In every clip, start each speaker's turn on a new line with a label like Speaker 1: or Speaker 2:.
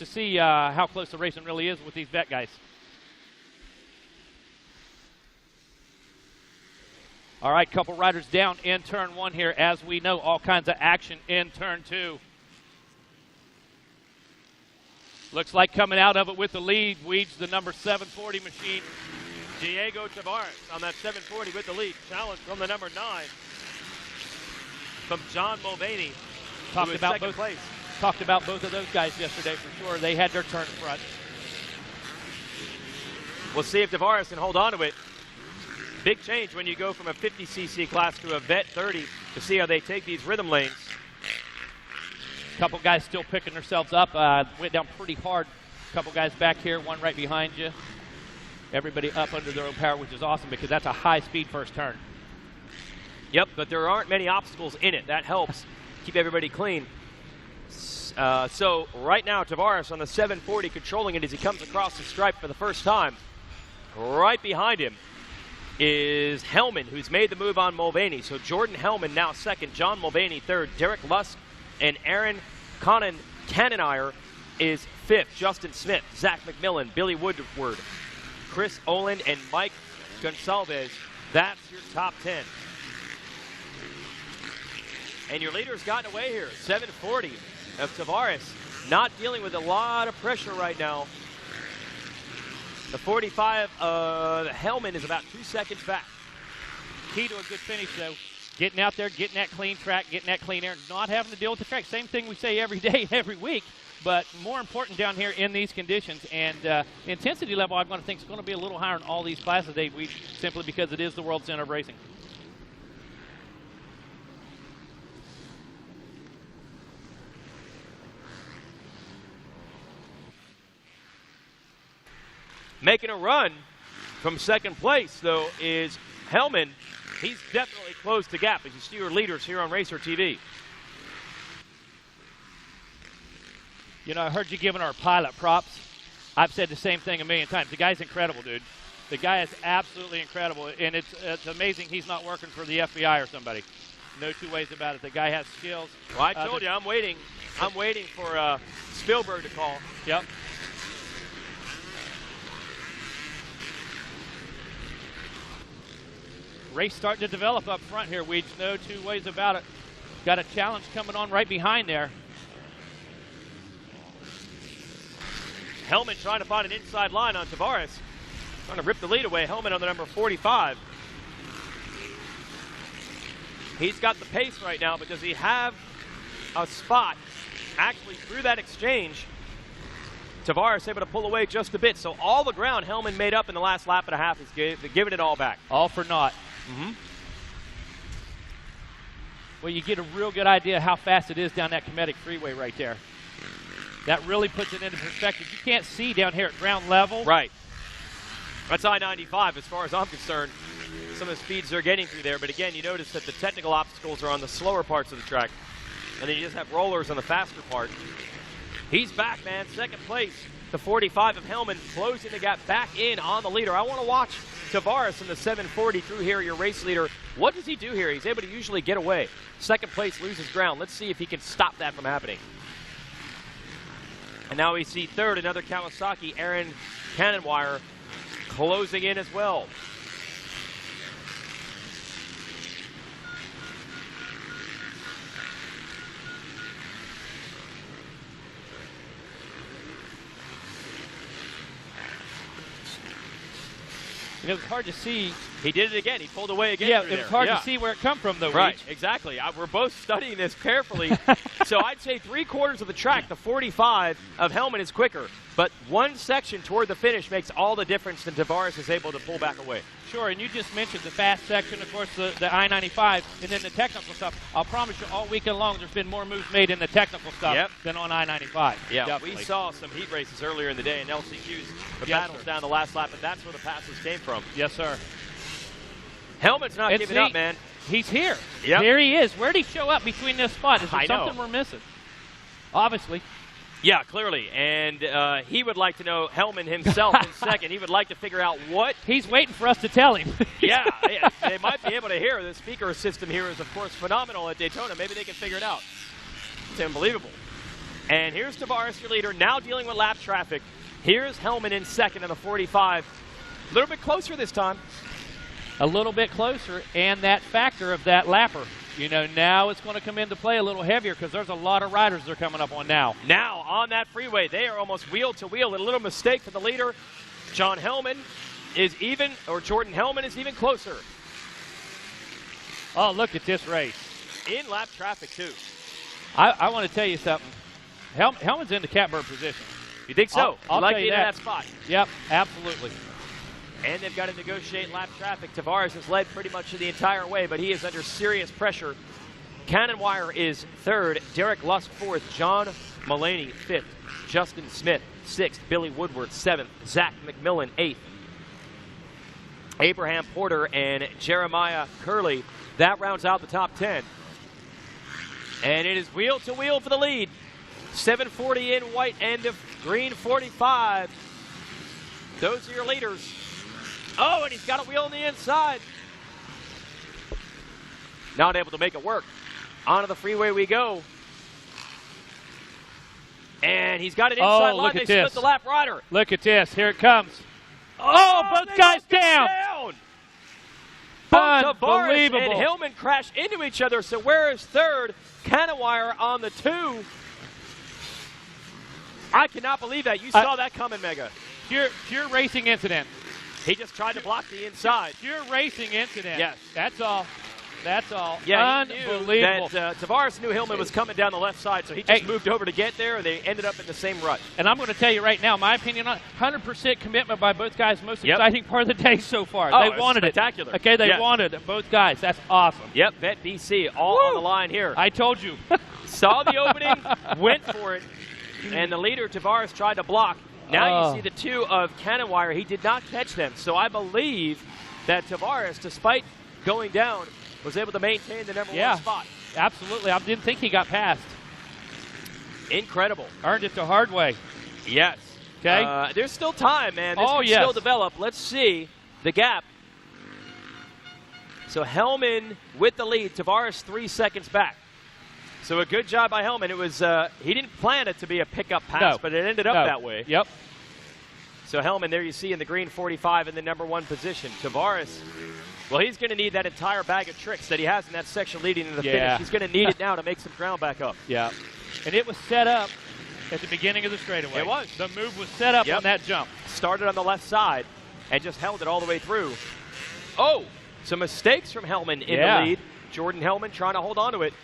Speaker 1: To see how close the racing really is with these vet guys. All right, couple riders down in turn one here. As we know, all kinds of action in turn two. Looks like coming out of it with the lead, Weege, the number 740 machine.
Speaker 2: Diego Tavares on that 740 with the lead. Challenge from the number 9. From John Mulvaney.
Speaker 1: Talked about both of those guys yesterday for sure. They had their turn in front.
Speaker 2: We'll see if Tavares can hold on to it. Big change when you go from a 50cc class to a vet 30 to see how they take these rhythm lanes.
Speaker 1: Couple guys still picking themselves up. Went down pretty hard. Couple guys back here, one right behind you. Everybody up under their own power, which is awesome because that's a high-speed first turn.
Speaker 2: Yep, but there aren't many obstacles in it. That helps keep everybody clean. So right now, Tavares on the 740 controlling it as he comes across the stripe for the first time. Right behind him is Hellman, who's made the move on Mulvaney. So Jordan Hellman now second, John Mulvaney third, Derek Lusk and Aaron Cannonier is fifth, Justin Smith, Zach McMillan, Billy Woodward, Chris Oland, and Mike Gonsalves. That's your top 10. And your leader's gotten away here, 740 of Tavares, not dealing with a lot of pressure right now. The 45 of Hellman is about 2 seconds back.
Speaker 1: Key to a good finish, though. Getting out there, getting that clean track, getting that clean air, not having to deal with the track. Same thing we say every day, every week, but more important down here in these conditions. And the intensity level, I'm going to think, is going to be a little higher in all these classes, simply because it is the World Center of Racing.
Speaker 2: Making a run from second place, though, is Hellman. He's definitely closed the gap as you see your leaders here on Racer TV.
Speaker 1: You know, I heard you giving our pilot props. I've said the same thing a million times. The guy's incredible, dude. The guy is absolutely incredible, and it's amazing he's not working for the FBI or somebody. No two ways about it. The guy has skills.
Speaker 2: Well, I told you, I'm waiting for Spielberg to call.
Speaker 1: Yep. Race starting to develop up front here, Weege. No two ways about it. Got a challenge coming on right behind there.
Speaker 2: Hellman trying to find an inside line on Tavares. Trying to rip the lead away. Hellman on the number 45. He's got the pace right now, but does he have a spot actually through that exchange? Tavares able to pull away just a bit. So all the ground Hellman made up in the last lap and a half is giving it all back.
Speaker 1: All for naught.
Speaker 2: Mm-hmm.
Speaker 1: Well, you get a real good idea how fast it is down that Cometic Freeway right there. That really puts it into perspective. You can't see down here at ground level.
Speaker 2: Right. That's I-95 as far as I'm concerned. Some of the speeds they're getting through there. But again, you notice that the technical obstacles are on the slower parts of the track. And then you just have rollers on the faster part. He's back, man. Second place. The 45 of Hellman closing the gap back in on the leader. I want to watch Tavares in the 740 through here, your race leader. What does he do here? He's able to usually get away. Second place loses ground. Let's see if he can stop that from happening. And now we see third, another Kawasaki, Aaron Cannonwire, closing in as well.
Speaker 1: You know, it's hard to see.
Speaker 2: He did it again. He pulled away again.
Speaker 1: Yeah, it's hard to see where it come from, though.
Speaker 2: Right,
Speaker 1: Weege.
Speaker 2: exactly. We're both studying this carefully. So I'd say 3/4 of the track, the 45 of Hellman is quicker. But one section toward the finish makes all the difference, and Tavares is able to pull back away.
Speaker 1: Sure, and you just mentioned the fast section, of course, the I-95, and then the technical stuff. I'll promise you all weekend long there's been more moves made in the technical stuff than on I-95.
Speaker 2: Yeah,
Speaker 1: Definitely.
Speaker 2: We saw some heat races earlier in the day in LCQs, the battles down the last lap, and that's where the passes came from.
Speaker 1: Yes, sir.
Speaker 2: Hellman's not giving up, man.
Speaker 1: He's here.
Speaker 2: Yep.
Speaker 1: There he is. Where did he show up between this spot? Is there
Speaker 2: I
Speaker 1: something
Speaker 2: know.
Speaker 1: we're missing? Obviously.
Speaker 2: Yeah, clearly. And he would like to know, Hellman himself in second, he would like to figure out what.
Speaker 1: He's waiting for us to tell him.
Speaker 2: Yeah, they might be able to hear. The speaker system here is, of course, phenomenal at Daytona. Maybe they can figure it out. It's unbelievable. And here's Tavares, your leader, now dealing with lap traffic. Here's Hellman in second in the 45. A little bit closer this time.
Speaker 1: A little bit closer, and that factor of that lapper. You know, now it's going to come into play a little heavier because there's a lot of riders they're coming up on now.
Speaker 2: Now, on that freeway, they are almost wheel to wheel. A little mistake for the leader. John Hellman is even, or Jordan Hellman is even closer.
Speaker 1: Oh, look at this race.
Speaker 2: In lap traffic, too.
Speaker 1: I want to tell you something. Hellman's in the catbird position.
Speaker 2: You think so?
Speaker 1: I'll
Speaker 2: like
Speaker 1: tell you
Speaker 2: being in that spot.
Speaker 1: Yep, absolutely.
Speaker 2: And they've got to negotiate lap traffic. Tavares has led pretty much the entire way, but he is under serious pressure. Cannon Wire is third. Derek Lusk fourth. John Mulaney fifth. Justin Smith sixth. Billy Woodward seventh. Zach McMillan eighth. Abraham Porter and Jeremiah Curley. That rounds out the top 10. And it is wheel to wheel for the lead. 740 in white and green 45. Those are your leaders. Oh, and he's got a wheel on the inside. Not able to make it work. Onto the freeway we go. And he's got an inside line. They split the lap rider.
Speaker 1: Look at this. Here it comes. Oh, both guys down.
Speaker 2: Both Tavares and
Speaker 1: Unbelievable.
Speaker 2: Hillman crash into each other. So where is third? Canawire on the 2. I cannot believe that. You saw that coming, Mega.
Speaker 1: Pure racing incident.
Speaker 2: He just tried to block the inside.
Speaker 1: Pure racing incident.
Speaker 2: Yes.
Speaker 1: That's all. That's all.
Speaker 2: Yeah,
Speaker 1: unbelievable.
Speaker 2: Tavares knew Hillman was coming down the left side, so he just moved over to get there, and they ended up in the same rut.
Speaker 1: And I'm going to tell you right now, my opinion on 100% commitment by both guys. Most exciting part of the day so far.
Speaker 2: Oh,
Speaker 1: they wanted
Speaker 2: spectacular.
Speaker 1: it. Okay, they wanted it. Both guys. That's awesome.
Speaker 2: Yep, Bet BC all on the line here.
Speaker 1: I told you.
Speaker 2: Saw the opening, went for it, and the leader, Tavares, tried to block. Now you see the 2 of Cannon-Wire. He did not catch them. So I believe that Tavares, despite going down, was able to maintain the number 1 spot.
Speaker 1: Absolutely. I didn't think he got past.
Speaker 2: Incredible.
Speaker 1: Earned it the hard way.
Speaker 2: Yes.
Speaker 1: Okay.
Speaker 2: There's still time, man. This can still develop. Let's see the gap. So Hellman with the lead. Tavares 3 seconds back. So a good job by Hellman. It was he didn't plan it to be a pickup pass, but it ended up that way.
Speaker 1: Yep.
Speaker 2: So Hellman, there you see in the green 45 in the number 1 position. Tavares, well, he's going to need that entire bag of tricks that he has in that section leading to the finish. He's going to need it now to make some ground back up.
Speaker 1: Yeah. And it was set up at the beginning of the straightaway.
Speaker 2: It was.
Speaker 1: The move was set up on that jump.
Speaker 2: Started on the left side and just held it all the way through. Oh, some mistakes from Hellman in the lead. Jordan Hellman trying to hold on to it.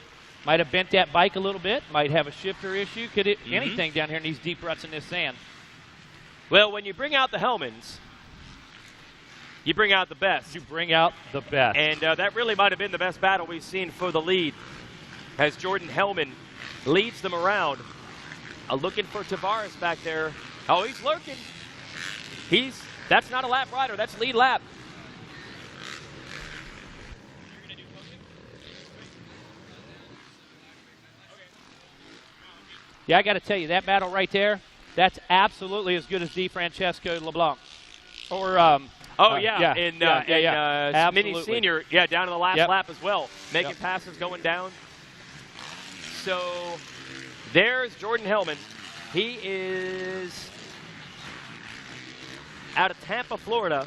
Speaker 1: Might have bent that bike a little bit. Might have a shifter issue. Could it anything down here in these deep ruts in this sand.
Speaker 2: Well, when you bring out the Hellmans, you bring out the best.
Speaker 1: You bring out the best.
Speaker 2: And that really might have been the best battle we've seen for the lead as Jordan Hellman leads them around. Looking for Tavares back there. Oh, he's lurking. That's not a lap rider. That's lead lap.
Speaker 1: Yeah, I got to tell you, that battle right there, that's absolutely as good as DeFrancesco LeBlanc. Or,
Speaker 2: Mini Senior, down to the last lap as well. Making passes going down. So there's Jordan Hellman. He is out of Tampa, Florida,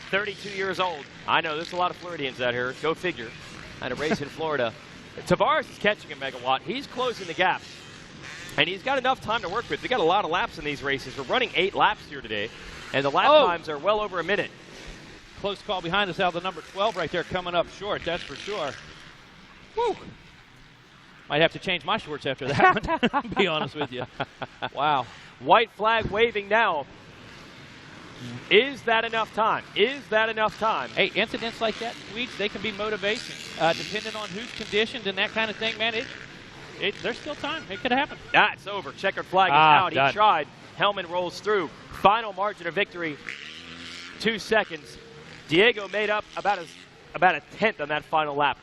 Speaker 2: 32 years old. I know, there's a lot of Floridians out here. Go figure. Had a race in Florida. Tavares is catching a megawatt. He's closing the gap. And he's got enough time to work with. They got a lot of laps in these races. We're running 8 laps here today, and the lap times are well over a minute.
Speaker 1: Close call behind us out the number 12 right there coming up short, that's for sure. Woo. Might have to change my shorts after that one, I'll be honest with you. Wow.
Speaker 2: White flag waving now. Is that enough time? Is that enough time?
Speaker 1: Hey, incidents like that, Swedes, they can be motivation. Depending on who's conditioned and that kind of thing, man, there's still time. It could happen.
Speaker 2: It's over. Checkered flag is out.
Speaker 1: Done.
Speaker 2: He tried. Hellman rolls through. Final margin of victory, 2 seconds. Diego made up about a tenth on that final lap.